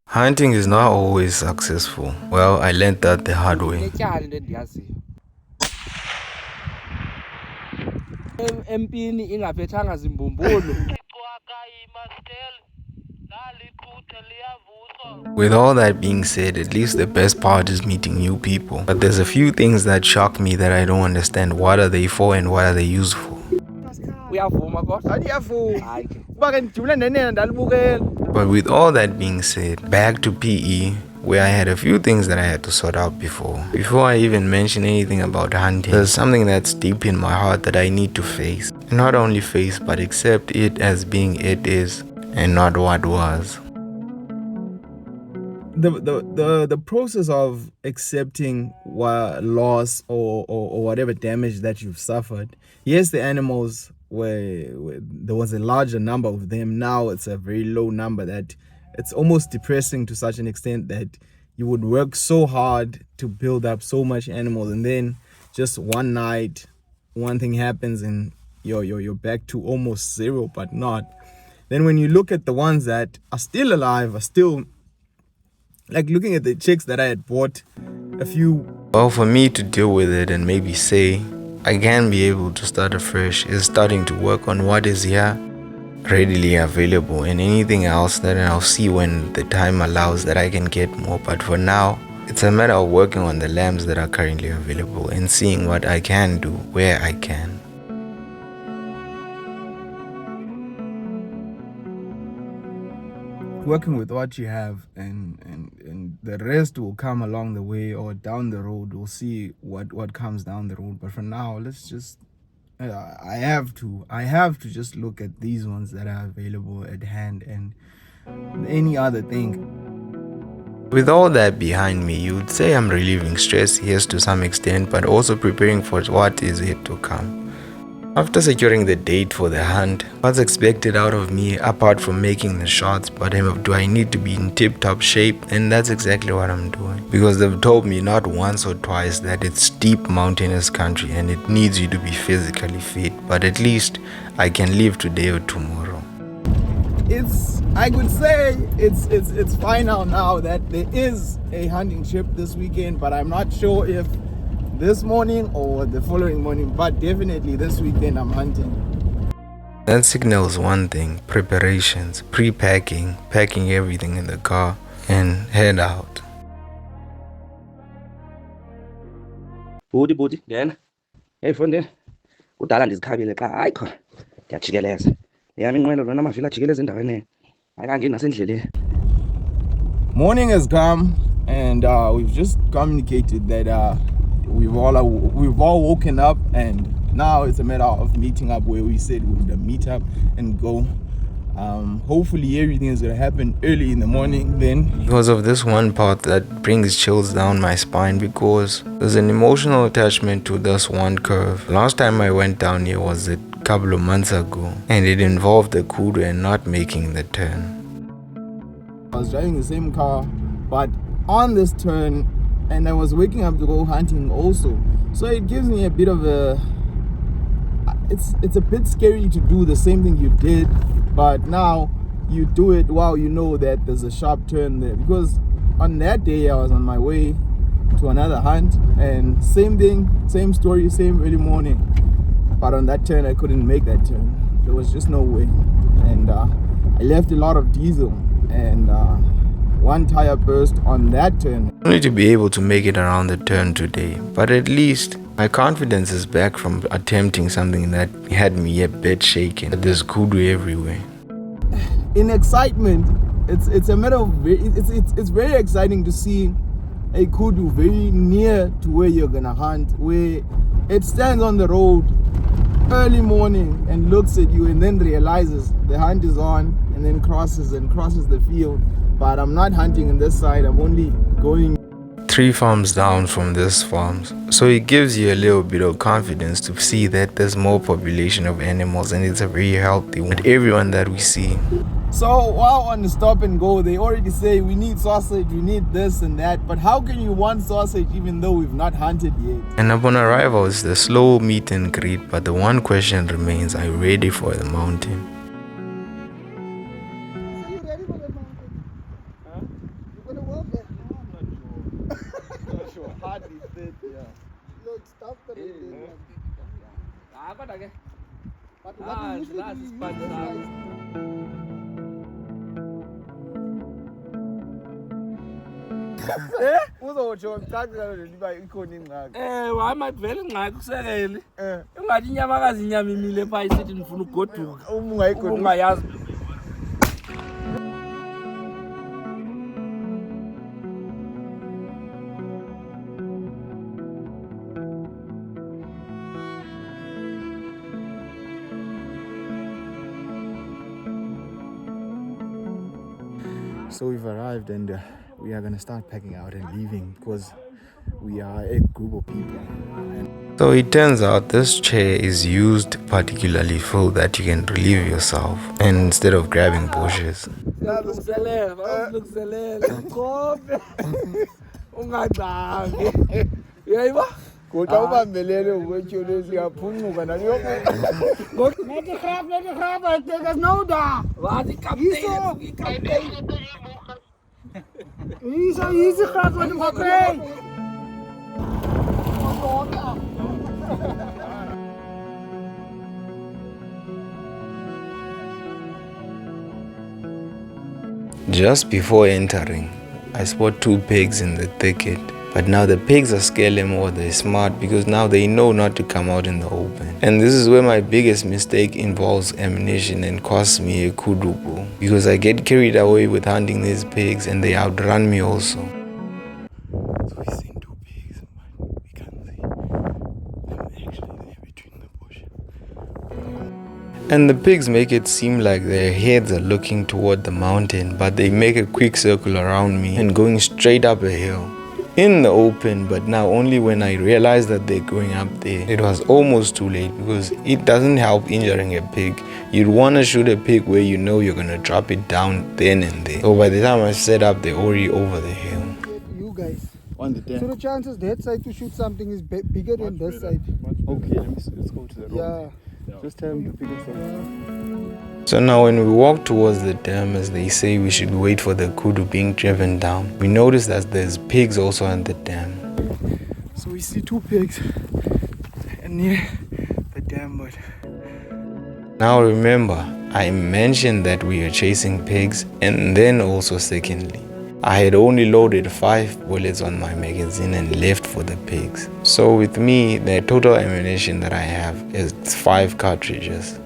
Hunting is not always successful. Well, I learned that the hard way. With all that being said, at least the best part is meeting new people. But there's a few things that shock me that I don't understand. What are they for and what are they used for? But with all that being said, back to PE, where I had a few things that I had to sort out before. Before I even mention anything about hunting, there's something that's deep in my heart that I need to face. And not only face, but accept it as being it is and not what was. The process of accepting loss or whatever damage that you've suffered. Yes, the animals there was a larger number of them. Now it's a very low number that it's almost depressing to such an extent that you would work so hard to build up so much animals, and then just one night one thing happens and you're back to almost zero, but not. Then when you look at the ones that are still alive, are still, like looking at the chicks that I had bought a few. Well, for me to deal with it and maybe say I can be able to start afresh is starting to work on what is here, readily available, and anything else that I'll see when the time allows that I can get more. But for now, it's a matter of working on the lambs that are currently available and seeing what I can do where I can. Working with what you have, and the rest will come along the way or down the road. We'll see what comes down the road. But for now, let's just I have to just look at these ones that are available at hand and any other thing. With all that behind me, you would say I'm relieving stress, yes, to some extent, but also preparing for what is yet to come. After securing the date for the hunt, what's expected out of me apart from making the shots, but do I need to be in tip-top shape? And that's exactly what I'm doing. Because they've told me not once or twice that it's steep mountainous country and it needs you to be physically fit, but at least I can live today or tomorrow. I could say it's final now that there is a hunting trip this weekend, but I'm not sure if this morning or the following morning, but definitely this weekend I'm hunting. That signals one thing: preparations, pre-packing, packing everything in the car and head out. Budi then hey friend, kudala ndizikhabile xa hayi khona ndiyajikeleza yami inqwelo lona amavili ajikeleza endaweni ayikangeni nasendleleni. Morning has come and we've just communicated that we've all woken up, and now it's a matter of meeting up where we said we would meet up and go. Hopefully everything is going to happen early in the morning then. Because of this one part that brings chills down my spine, because there's an emotional attachment to this one curve. Last time I went down here was a couple of months ago, and it involved the kudu and not making the turn. I was driving the same car, but on this turn, and I was waking up to go hunting also. So it gives me a bit of it's a bit scary to do the same thing you did, but now you do it while you know that there's a sharp turn there. Because on that day I was on my way to another hunt, and same thing, same story, same early morning. But on that turn I couldn't make that turn. There was just no way. And I left a lot of diesel, and one tire burst on that turn. Only to be able to make it around the turn today, but at least my confidence is back from attempting something that had me a bit shaken. There's kudu everywhere. In excitement, it's a matter of it's very exciting to see a kudu very near to where you're gonna hunt, where it stands on the road early morning and looks at you and then realizes the hunt is on, and then crosses the field. But I'm not hunting on this side, I'm only going 3 farms down from this farms. So it gives you a little bit of confidence to see that there's more population of animals, and it's a very healthy one with everyone that we see. So while on the stop and go, they already say we need sausage, we need this and that. But how can you want sausage even though we've not hunted yet? And upon arrival, it's the slow meet and greet, but the one question remains: are you ready for the mountain? sure. Hardly 30, yeah. Look, stop the Kodwa ke But what we usually do, we use this guys. Uzotsho ngicacela nje uba ikhona ingxaki. hayi makuvele ingxaki kusekele ungathi inyamakazi inyama imile phaa isithi ndifuna ugoduka Uma ungayigoduka. ungayazi. So we've arrived and we are going to start packing out and leaving because we are a group of people. So it turns out this chair is used particularly so that you can relieve yourself and instead of grabbing bushes. Kodwa ubambelele ukwetyholo siyaphuncuka naliyoko. Let it grab, there's no da. Easy grab with him, okay? Just before entering, I spot two pigs in the thicket. But now the pigs are scared more, they're smart because now they know not to come out in the open. And this is where my biggest mistake involves ammunition and costs me a kudu because I get carried away with hunting these pigs and they outrun me also. So we seen two pigs, but we can't see them actually there between the bush. And the pigs make it seem like their heads are looking toward the mountain, but they make a quick circle around me and going straight up a hill. In the open, but now only when I realized that they're going up there. It was almost too late because it doesn't help injuring a pig. You'd want to shoot a pig where you know you're going to drop it down then and there. So by the time I set up, they're already over the hill. You guys. On the dam. So the chances that side to shoot something is bigger than this side. Okay, let's go to the road. Yeah. Just tell him to pick us up. So now when we walk towards the dam, as they say we should wait for the kudu being driven down, we notice that there's pigs also on the dam. So we see two pigs near the dam, but Now remember, I mentioned that we are chasing pigs, and then also secondly, I had only loaded 5 bullets on my magazine and left for the pigs. So with me, the total ammunition that I have is 5 cartridges.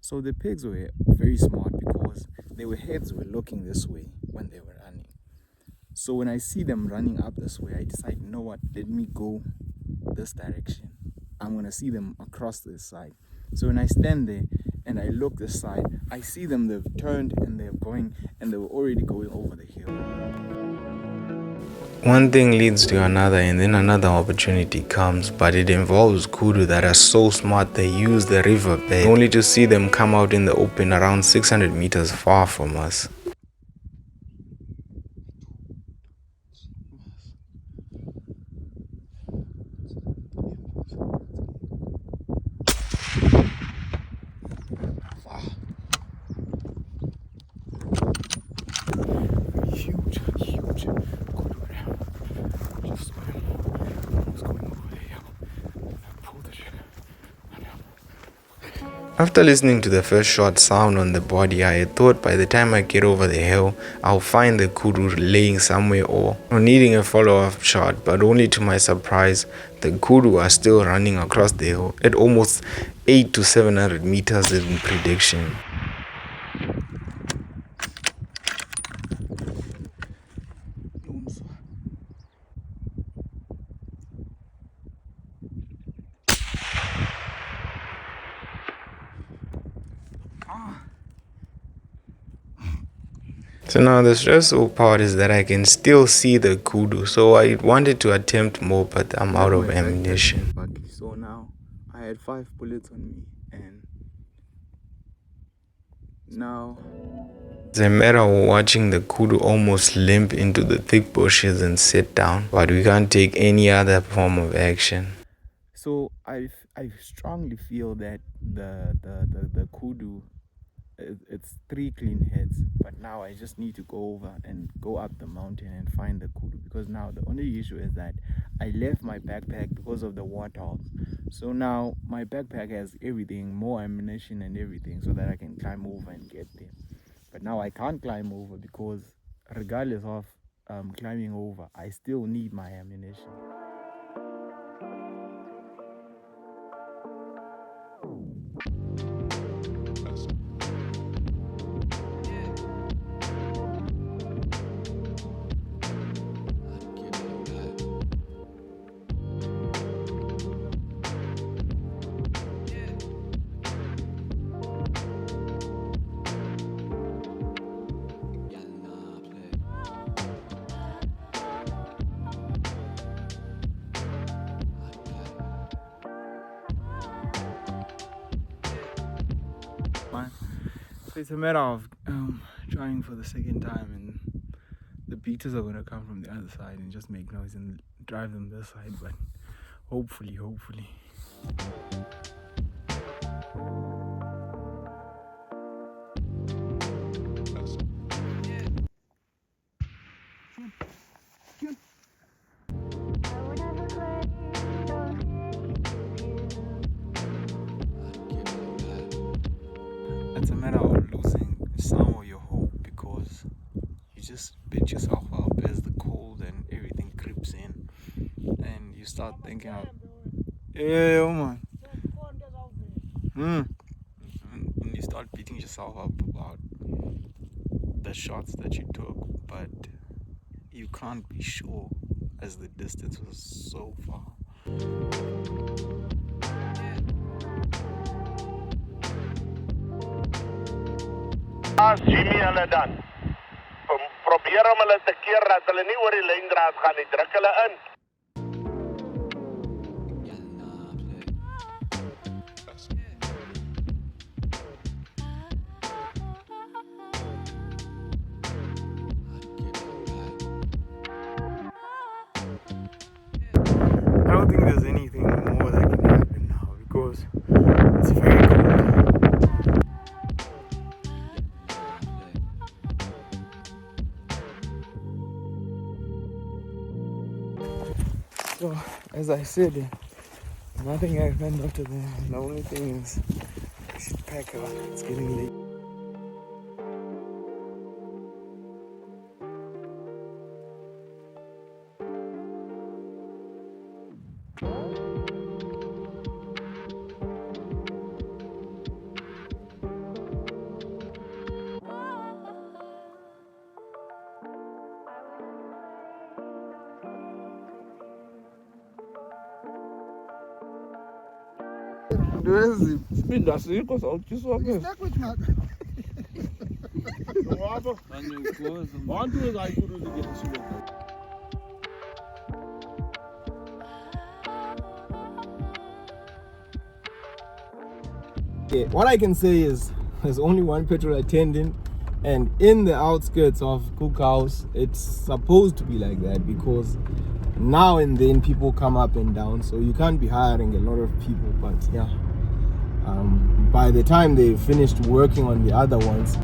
so the pigs were very smart because their heads were looking this way when they were running. So when I see them running up this way, I decide, you know what, let me go this direction. I'm gonna see them across this side. So when I stand there and I look this side, I see them, they've turned and they're going, and they were already going over the hill. One thing leads to another, and then another opportunity comes, but it involves kudu that are so smart they use the riverbed only to see them come out in the open around 600 meters far from us. Huge kudu ram. Just saw him. I was going over the hill. And I pulled the trigger. After listening to the first shot sound on the body, I had thought by the time I get over the hill, I'll find the kudu laying somewhere or needing a follow-up shot, but only to my surprise, the kudu are still running across the hill at almost 800 to 700 meters in prediction. So now the stressful part is that I can still see the kudu, so I wanted to attempt more, but I'm out of ammunition. So now I had 5 bullets on me, and now It's a matter of watching the kudu almost limp into the thick bushes and sit down, but we can't take any other form of action. so I strongly feel that the kudu, it's 3 clean heads, but now I just need to go over and go up the mountain and find the kudu, because now the only issue is that I left my backpack because of the warthogs. So now my backpack has everything, more ammunition and everything, so that I can climb over and get there. But now I can't climb over because regardless of climbing over, I still need my ammunition. So it's a matter of trying for the second time, and the beaters are gonna come from the other side and just make noise and drive them this side, but hopefully. It's a matter of losing some of your hope, because you just beat yourself up as the cold and everything creeps in, and you start thinking of, man. And you start beating yourself up about the shots that you took, but you can't be sure as the distance was so far. Jimmy hulle dan. Probeer om hulle te keer dat hulle nie oor die lyndraad gaan nie. Druk hulle in. I don't think there's anything more that can happen now, because it's very cold. So, as I said, nothing happened after that. The only thing is, I should pack up. It's getting late. Spinda asikho sawutyiswa ke. Yeah, what I can say is there's only one petrol attendant, and in the outskirts of Cook House, it's supposed to be like that, because now and then people come up and down, so you can't be hiring a lot of people. But yeah, by the time they finished working on the other ones,